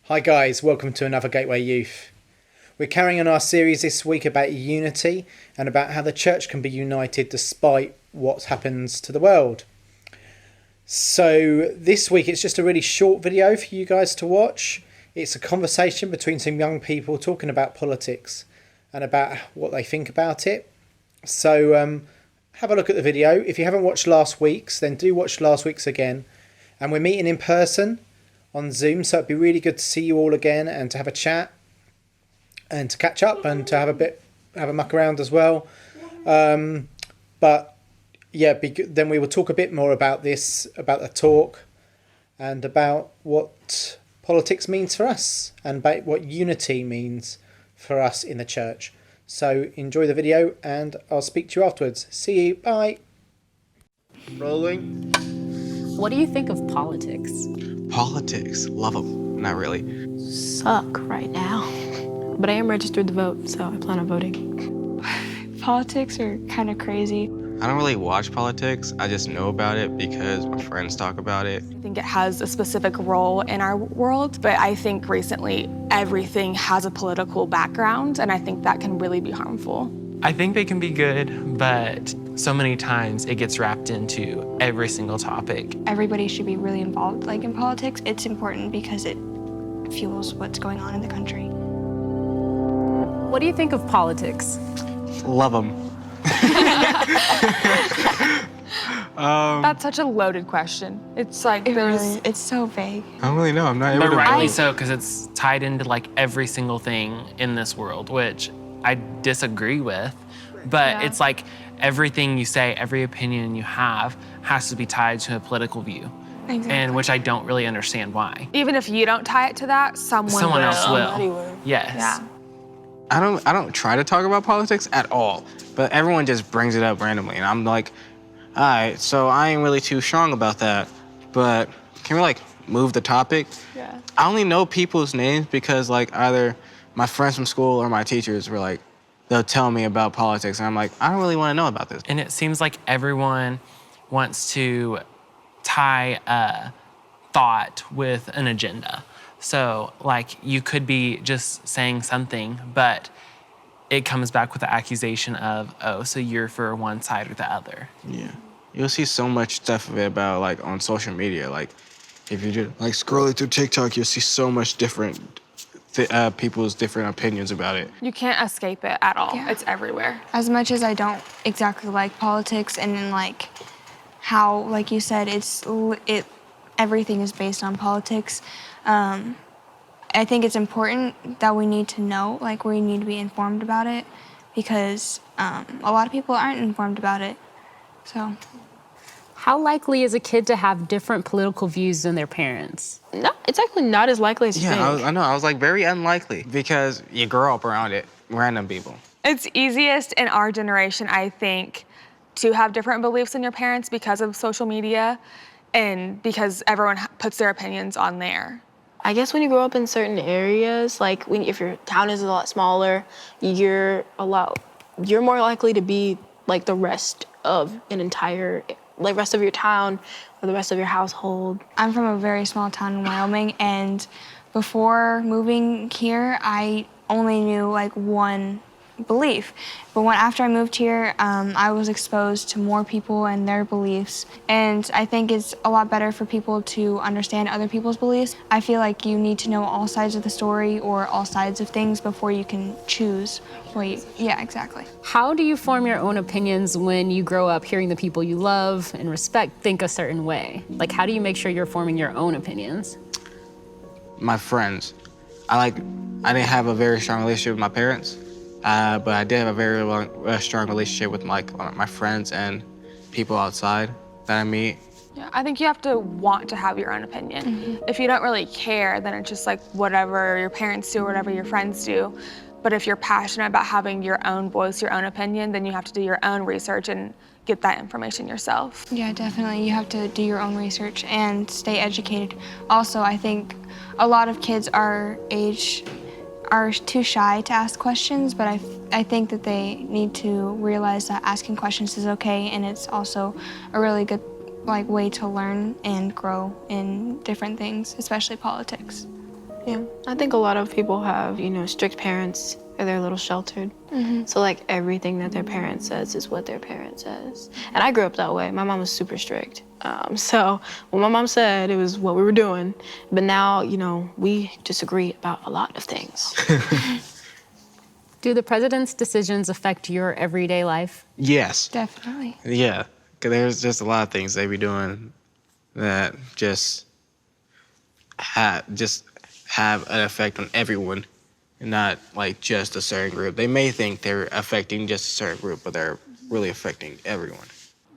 Hi guys, welcome to another Gateway Youth. We're carrying on our series this week about unity and about how the church can be united despite what happens to the world. So this week it's just a really short video for you guys to watch. It's a conversation between some young people talking about politics and about what they think about it. So have a look at the video. If you haven't watched last week's, then do watch last week's again. And we're meeting in person on Zoom, so it'd be really good to see you all again and to have a chat and to catch up and to have a muck around as well. But yeah, then we will talk a bit more about this, about the talk, and about what politics means for us and about what unity means for us in the church. So enjoy the video and I'll speak to you afterwards. See you. Bye. Rolling. What do you think of politics? Politics. Love them. Not really. Suck right now. But I am registered to vote, so I plan on voting. Politics are kind of crazy. I don't really watch politics. I just know about it because my friends talk about it. I think it has a specific role in our world, but I think recently everything has a political background, and I think that can really be harmful. I think they can be good, but so many times it gets wrapped into every single topic. Everybody should be really involved, in politics. It's important because it fuels what's going on in the country. What do you think of politics? Love them. That's such a loaded question. It's like It's so vague. I don't really know. I'm not able But to rightly really. so, because it's tied into every single thing in this world, which I disagree with. But it's like everything you say, every opinion you have has to be tied to a political view. Exactly. And which I don't really understand why. Even if you don't tie it to that, someone else will. Somebody will. Yes. Yeah. I don't try to talk about politics at all, but everyone just brings it up randomly, and I'm like, all right, so I ain't really too strong about that, but can we move the topic? Yeah. I only know people's names because either my friends from school or my teachers were they'll tell me about politics, and I'm like, I don't really want to know about this. And it seems like everyone wants to tie a thought with an agenda. So, you could be just saying something, but it comes back with the accusation of, oh, so you're for one side or the other. Yeah. You'll see so much stuff of it about, on social media. If you just, scrolling through TikTok, you'll see so much different people's different opinions about it. You can't escape it at all. Yeah. It's everywhere. As much as I don't exactly like politics and then how, like you said, everything is based on politics. I think it's important that we need to know, we need to be informed about it because a lot of people aren't informed about it, so. How likely is a kid to have different political views than their parents? No, it's actually not as likely as you think. I know. I was very unlikely because you grow up around it, random people. It's easiest in our generation, I think, to have different beliefs than your parents because of social media and because everyone puts their opinions on there. I guess when you grow up in certain areas, if your town is a lot smaller, you're more likely to be the rest of an entire, rest of your town or the rest of your household. I'm from a very small town in Wyoming, and before moving here, I only knew one belief. But after I moved here, I was exposed to more people and their beliefs. And I think it's a lot better for people to understand other people's beliefs. I feel like you need to know all sides of the story or all sides of things before you can choose yeah, exactly. How do you form your own opinions when you grow up hearing the people you love and respect think a certain way? How do you make sure you're forming your own opinions? My friends. I didn't have a very strong relationship with my parents. But I did have a very strong relationship with my friends and people outside that I meet. Yeah, I think you have to want to have your own opinion. Mm-hmm. If you don't really care, then it's just whatever your parents do or whatever your friends do. But if you're passionate about having your own voice, your own opinion, then you have to do your own research and get that information yourself. Yeah, definitely. You have to do your own research and stay educated. Also, I think a lot of kids our age are too shy to ask questions, but I think that they need to realize that asking questions is okay, and it's also a really good way to learn and grow in different things, especially politics. Yeah, I think a lot of people have, strict parents or they're a little sheltered. So like everything that their parent says is what their parent says. And I grew up that way. My mom was super strict. So what my mom said, it was what we were doing. But now, we disagree about a lot of things. Do the president's decisions affect your everyday life? Yes. Definitely. Yeah. 'Cause there's just a lot of things they be doing that just have an effect on everyone, and not like just a certain group. They may think they're affecting just a certain group, but they're really affecting everyone.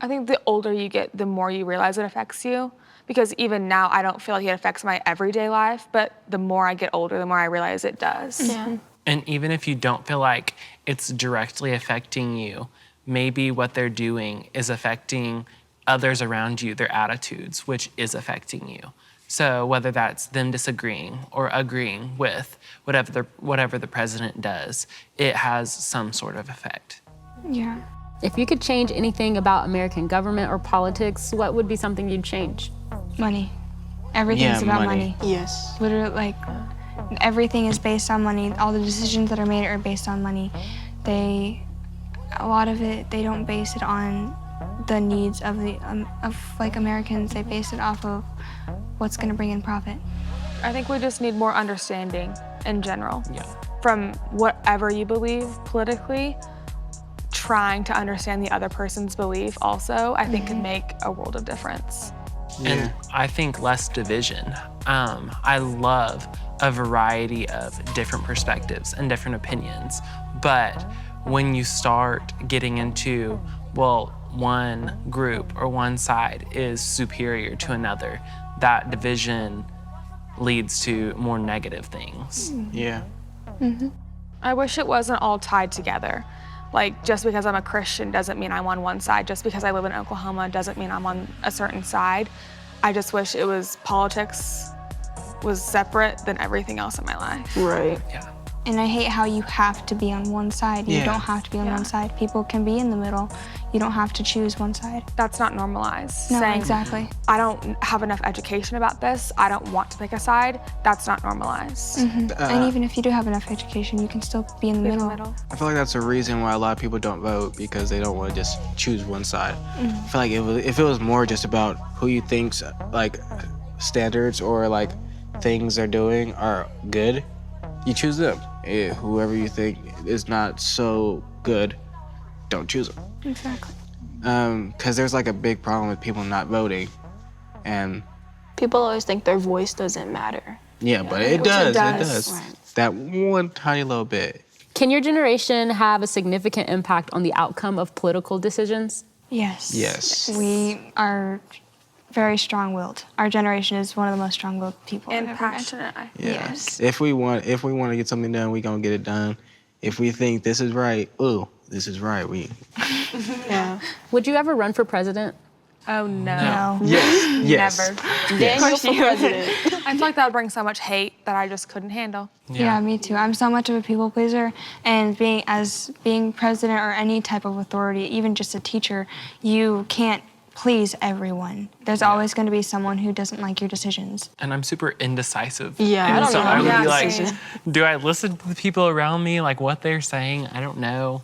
I think the older you get, the more you realize it affects you. Because even now, I don't feel like it affects my everyday life, but the more I get older, the more I realize it does. Yeah. And even if you don't feel like it's directly affecting you, maybe what they're doing is affecting others around you, their attitudes, which is affecting you. So whether that's them disagreeing or agreeing with whatever the president does, it has some sort of effect. Yeah. If you could change anything about American government or politics, what would be something you'd change? Money. Everything's about money. Yes. Literally, like, everything is based on money. All the decisions that are made are based on money. A lot of it, they don't base it on the needs of Americans. They base it off of what's going to bring in profit. I think we just need more understanding in general. Yeah. From whatever you believe politically, trying to understand the other person's belief also, I think could make a world of difference. And I think less division. I love a variety of different perspectives and different opinions. But when you start getting into, well, one group or one side is superior to another, that division leads to more negative things. Yeah. I wish it wasn't all tied together. Like, just because I'm a Christian doesn't mean I'm on one side. Just because I live in Oklahoma doesn't mean I'm on a certain side. I just wish it was politics was separate than everything else in my life. Right. Yeah. And I hate how you have to be on one side. You Yeah. don't have to be on one side. People can be in the middle. You don't have to choose one side. That's not normalized. No, Saying, exactly. I don't have enough education about this, I don't want to pick a side, that's not normalized. And even if you do have enough education, you can still be in the In the middle. middle. I feel like that's a reason why a lot of people don't vote, because they don't want to just choose one side. I feel like if it was more just about who you think's like standards or like things they're doing are good, you choose them. Whoever you think is not so good, don't choose them. Exactly. Because there's like a big problem with people not voting, and People always think their voice doesn't matter. yeah, but it Which it does. It does. does. Right. That one tiny little bit. Can your generation have a significant impact on the outcome of political decisions? Yes. Yes. We are very strong-willed. Our generation is one of the most strong-willed people And I've ever met. passionate. Yeah. Yes. If we want to get something done, we gonna get it done. If we think this is right, this is right. Yeah. Would you ever run for president? Oh no. No. Yes. Never. Daniel for president. I feel like that would bring so much hate that I just couldn't handle. Yeah, me too. I'm so much of a people pleaser, and being president or any type of authority, even just a teacher, you can't please everyone. There's always going to be someone who doesn't like your decisions. And I'm super indecisive. Yeah, I and don't so know. I would Yeah, be like, same. do I listen to the people around me, like what they're saying? I don't know.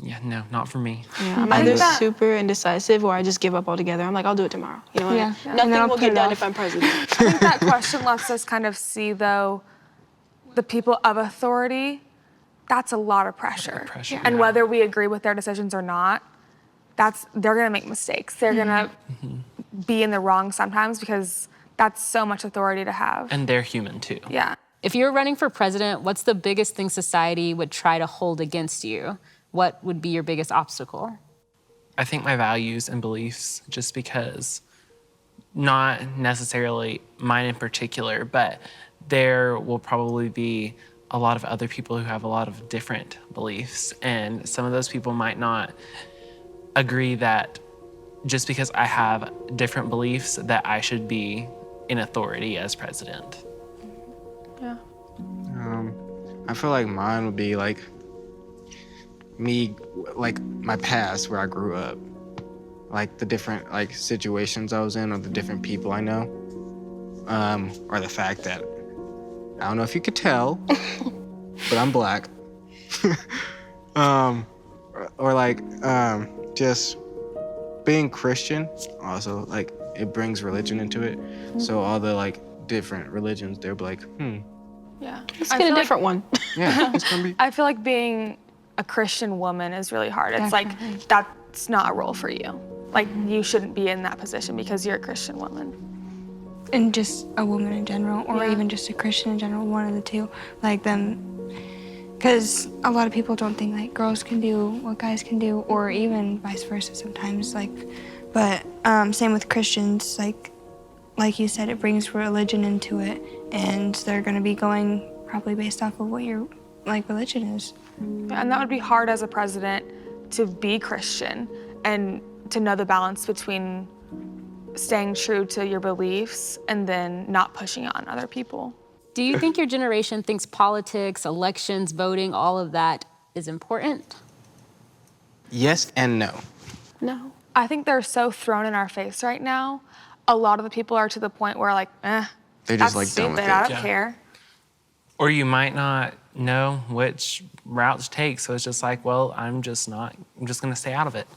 Yeah, no, not for me. Yeah, I'm I either think that- super indecisive or I just give up altogether. I'm like, I'll do it tomorrow. You know, Yeah. nothing And then I'll will put get it done off. if I'm president. I think that question lets us kind of see, though, the people of authority, that's a lot of pressure. pressure, And yeah. whether we agree with their decisions or not, they're gonna make mistakes. They're gonna be in the wrong sometimes because that's so much authority to have. And they're human too. Yeah. If you're running for president, what's the biggest thing society would try to hold against you? What would be your biggest obstacle? I think my values and beliefs, just because, not necessarily mine in particular, but there will probably be a lot of other people who have a lot of different beliefs. And some of those people might not agree that just because I have different beliefs that I should be in authority as president. Yeah. I feel like mine would be like me, like my past where I grew up, like the different like situations I was in or the different people I know, or the fact that I don't know if you could tell, but I'm black. or like just being Christian also, like, it brings religion into it. So all the like different religions, they'll be like, Yeah. Let's get a different one. yeah, it's gonna be. I feel like being a Christian woman is really hard. It's like, that's not a role for you. Like, you shouldn't be in that position because you're a Christian woman. And just a woman in general, or Yeah. even just a Christian in general, one of the two. Like them, because a lot of people don't think like girls can do what guys can do, or even vice versa sometimes. Like, but same with Christians. Like you said, it brings religion into it, and they're gonna be going probably based off of what your like religion is. And that would be hard as a president to be Christian and to know the balance between staying true to your beliefs and then not pushing it on other people. Do you think your generation thinks politics, elections, voting, all of that is important? Yes and no. No. I think they're so thrown in our face right now. A lot of the people are to the point where like, They're that's just like done with stupid, it. I don't care. Or you might not know which route to take, so it's just like, well, I'm just gonna stay out of it.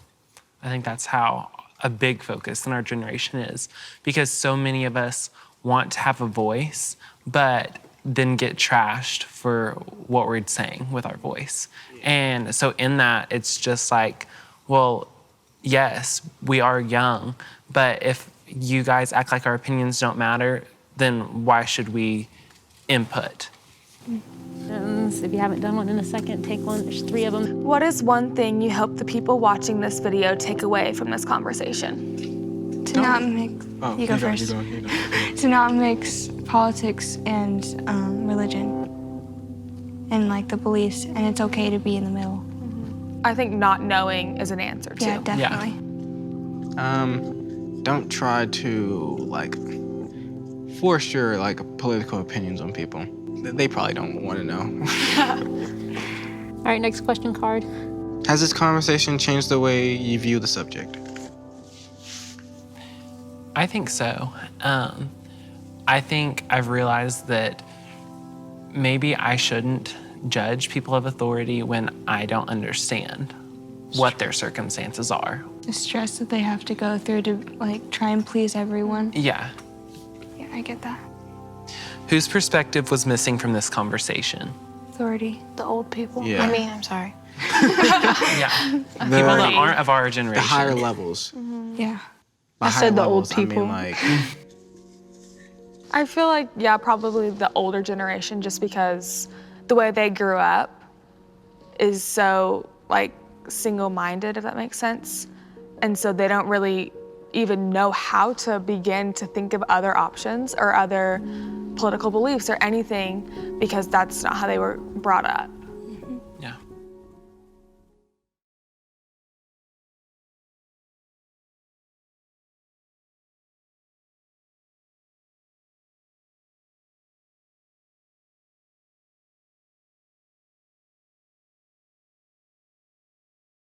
I think that's how a big focus in our generation is, because so many of us want to have a voice, but then get trashed for what we're saying with our voice. And so in that, it's just like, well, yes, we are young, but if you guys act like our opinions don't matter, then why should we input? If you haven't done one in a second, take one. There's 3 of them. What is one thing you hope the people watching this video take away from this conversation? To not mix. Oh, you go first. You go. To not mix politics and religion, and like the beliefs, and it's okay to be in the middle. I think not knowing is an answer too. Yeah, definitely. Don't try to like force your like political opinions on people. They probably don't want to know. All right, next question card. Has this conversation changed the way you view the subject? I think so. I think I've realized that maybe I shouldn't judge people of authority when I don't understand what their circumstances are. The stress that they have to go through to like try and please everyone. Yeah. Yeah, I get that. Whose perspective was missing from this conversation? Authority. The old people. Yeah. I mean, I'm sorry. Yeah. People that aren't of our The generation. higher levels. Yeah. By I higher said the old levels, I mean, people. like, I feel like, yeah, probably the older generation, just because the way they grew up is so like single-minded, if that makes sense. And so they don't really even know how to begin to think of other options or other political beliefs or anything, because that's not how they were brought up.